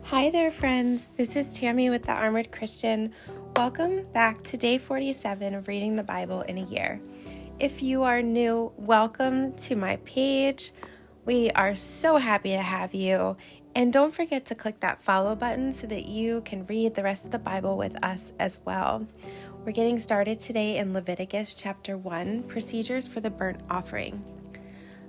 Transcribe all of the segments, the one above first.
Hi there, friends. This is Tammy with the Armored Christian. Welcome back to day 47 of reading the Bible in a year. If you are new, welcome to my page. We are so happy to have you. And don't forget to click that follow button so that you can read the rest of the Bible with us as well. We're getting started today in Leviticus chapter 1, Procedures for the Burnt Offering.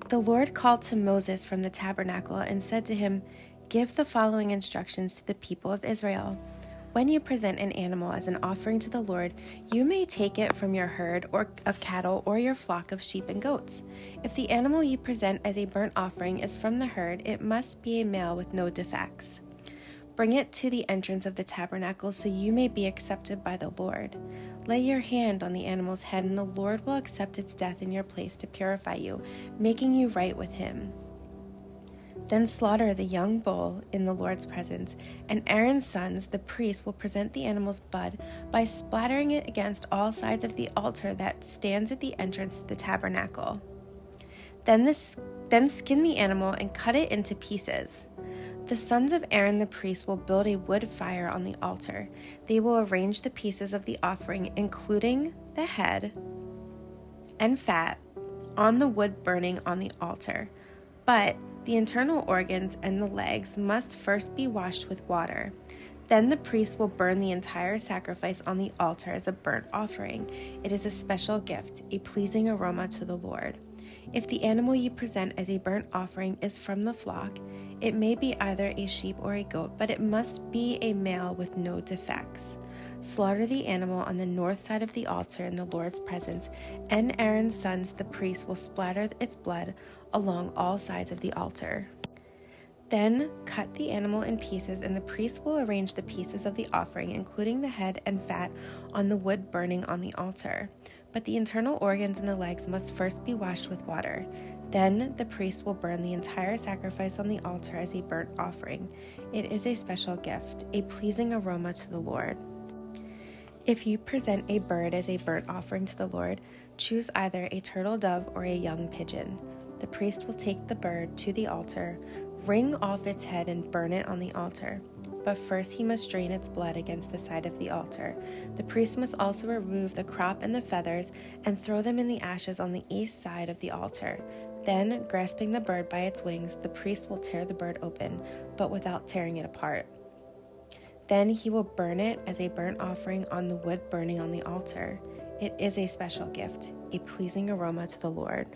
The Lord called to Moses from the tabernacle and said to him, "Give the following instructions to the people of Israel. When you present an animal as an offering to the Lord, you may take it from your herd or of cattle or your flock of sheep and goats. If the animal you present as a burnt offering is from the herd, it must be a male with no defects. Bring it to the entrance of the tabernacle so you may be accepted by the Lord. Lay your hand on the animal's head, and the Lord will accept its death in your place to purify you, making you right with him. Then slaughter the young bull in the Lord's presence, and Aaron's sons, the priests, will present the animal's blood by splattering it against all sides of the altar that stands at the entrance to the tabernacle. Then skin the animal and cut it into pieces. The sons of Aaron the priest will build a wood fire on the altar. They will arrange the pieces of the offering, including the head and fat, on the wood burning on the altar. But the internal organs and the legs must first be washed with water. Then the priest will burn the entire sacrifice on the altar as a burnt offering. It is a special gift, a pleasing aroma to the Lord. If the animal you present as a burnt offering is from the flock, it may be either a sheep or a goat, but it must be a male with no defects. Slaughter the animal on the north side of the altar in the Lord's presence, and Aaron's sons, the priests, will splatter its blood along all sides of the altar. Then cut the animal in pieces, and the priest will arrange the pieces of the offering, including the head and fat, on the wood burning on the altar. But the internal organs and the legs must first be washed with water. Then the priest will burn the entire sacrifice on the altar as a burnt offering. It is a special gift, a pleasing aroma to the Lord. If you present a bird as a burnt offering to the Lord, choose either a turtle dove or a young pigeon. The priest will take the bird to the altar, wring off its head, and burn it on the altar. But first he must drain its blood against the side of the altar. The priest must also remove the crop and the feathers and throw them in the ashes on the east side of the altar. Then, grasping the bird by its wings, the priest will tear the bird open, but without tearing it apart. Then he will burn it as a burnt offering on the wood burning on the altar. It is a special gift, a pleasing aroma to the Lord.